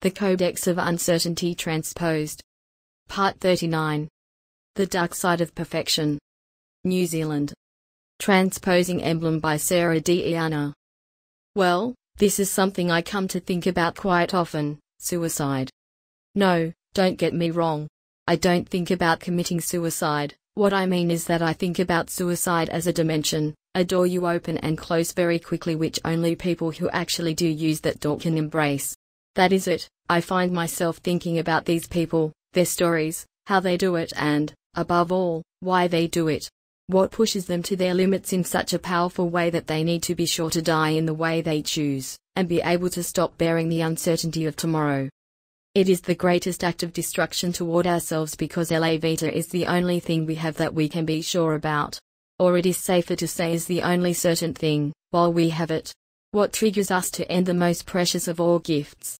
The Codex of Uncertainty Transposed. Part 39. The Dark Side of Perfection. New Zealand. Transposing Emblem by Sara Deiana. Well, this is something I come to think about quite often, suicide. No, don't get me wrong. I don't think about committing suicide. What I mean is that I think about suicide as a dimension, a door you open and close very quickly which only people who actually do use that door can embrace. That is it. I find myself thinking about these people, their stories, how they do it and, above all, why they do it. What pushes them to their limits in such a powerful way that they need to be sure to die in the way they choose, and be able to stop bearing the uncertainty of tomorrow. It is the greatest act of destruction toward ourselves because la vita is the only thing we have that we can be sure about. Or it is safer to say is the only certain thing, while we have it. What triggers us to end the most precious of all gifts?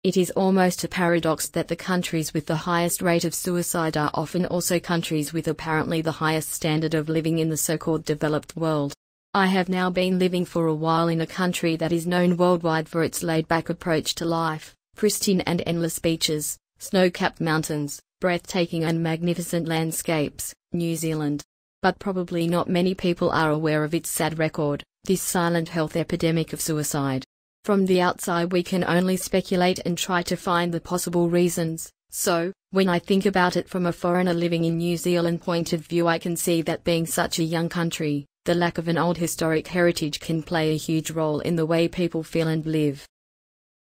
It is almost a paradox that the countries with the highest rate of suicide are often also countries with apparently the highest standard of living in the so-called developed world. I have now been living for a while in a country that is known worldwide for its laid-back approach to life, pristine and endless beaches, snow-capped mountains, breathtaking and magnificent landscapes, New Zealand. But probably not many people are aware of its sad record, this silent health epidemic of suicide. From the outside we can only speculate and try to find the possible reasons, so, when I think about it from a foreigner living in New Zealand point of view I can see that being such a young country, the lack of an old historic heritage can play a huge role in the way people feel and live.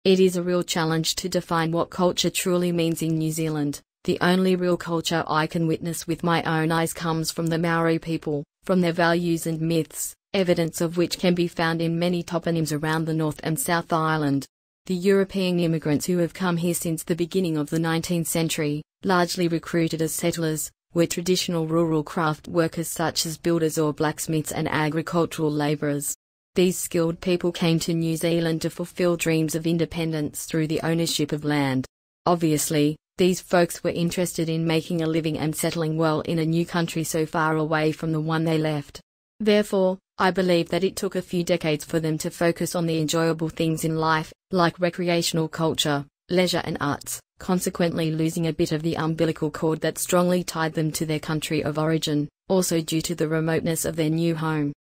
It is a real challenge to define what culture truly means in New Zealand. The only real culture I can witness with my own eyes comes from the Maori people, from their values and myths, evidence of which can be found in many toponyms around the North and South Island. The European immigrants who have come here since the beginning of the 19th century, largely recruited as settlers, were traditional rural craft workers such as builders or blacksmiths and agricultural labourers. These skilled people came to New Zealand to fulfill dreams of independence through the ownership of land. Obviously, these folks were interested in making a living and settling well in a new country so far away from the one they left. Therefore, I believe that it took a few decades for them to focus on the enjoyable things in life, like recreational culture, leisure and arts, consequently losing a bit of the umbilical cord that strongly tied them to their country of origin, also due to the remoteness of their new home.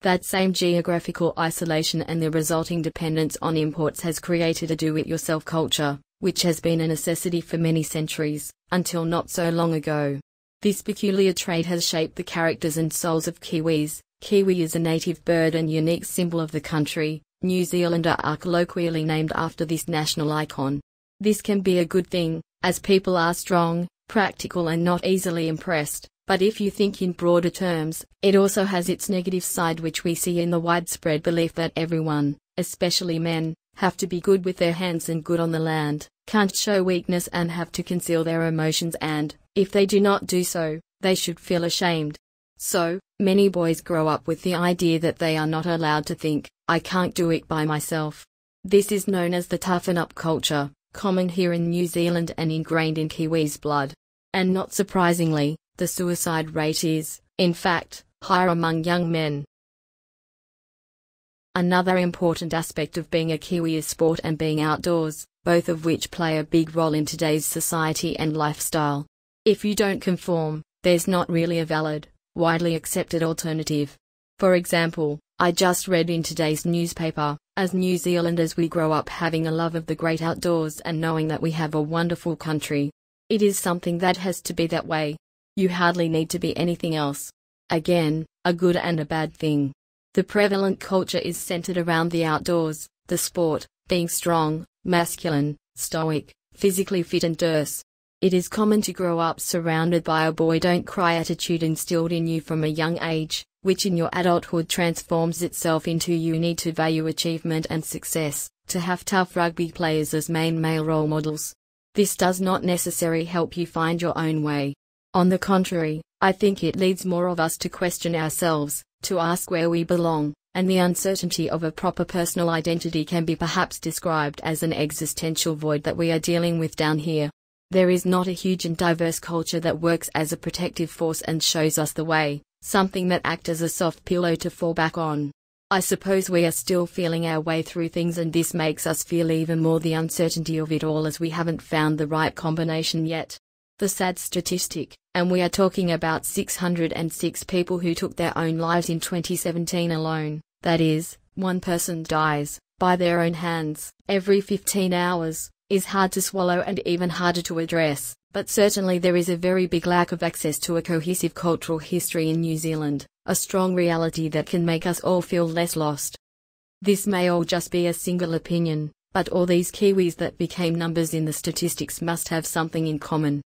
That same geographical isolation and the resulting dependence on imports has created a do-it-yourself culture, which has been a necessity for many centuries, until not so long ago. This peculiar trait has shaped the characters and souls of Kiwis. Kiwi is a native bird and unique symbol of the country. New Zealander are colloquially named after this national icon. This can be a good thing, as people are strong, practical and not easily impressed, but if you think in broader terms, it also has its negative side which we see in the widespread belief that everyone, especially men, have to be good with their hands and good on the land, can't show weakness and have to conceal their emotions and, if they do not do so, they should feel ashamed. So, many boys grow up with the idea that they are not allowed to think, I can't do it by myself. This is known as the toughen-up culture, common here in New Zealand and ingrained in Kiwis' blood. And not surprisingly, the suicide rate is, in fact, higher among young men. Another important aspect of being a Kiwi is sport and being outdoors, both of which play a big role in today's society and lifestyle. If you don't conform, there's not really a valid, widely accepted alternative. For example, I just read in today's newspaper, as New Zealanders we grow up having a love of the great outdoors and knowing that we have a wonderful country. It is something that has to be that way. You hardly need to be anything else. Again, a good and a bad thing. The prevalent culture is centered around the outdoors, the sport, being strong, masculine, stoic, physically fit and terse. It is common to grow up surrounded by a boy don't cry attitude instilled in you from a young age, which in your adulthood transforms itself into you need to value achievement and success, to have tough rugby players as main male role models. This does not necessarily help you find your own way. On the contrary, I think it leads more of us to question ourselves, to ask where we belong, and the uncertainty of a proper personal identity can be perhaps described as an existential void that we are dealing with down here. There is not a huge and diverse culture that works as a protective force and shows us the way, something that acts as a soft pillow to fall back on. I suppose we are still feeling our way through things, and this makes us feel even more the uncertainty of it all, as we haven't found the right combination yet. The sad statistic, and we are talking about 606 people who took their own lives in 2017 alone, that is, one person dies by their own hands every 15 hours, is hard to swallow and even harder to address, but certainly there is a very big lack of access to a cohesive cultural history in New Zealand, a strong reality that can make us all feel less lost. This may all just be a single opinion, but all these Kiwis that became numbers in the statistics must have something in common.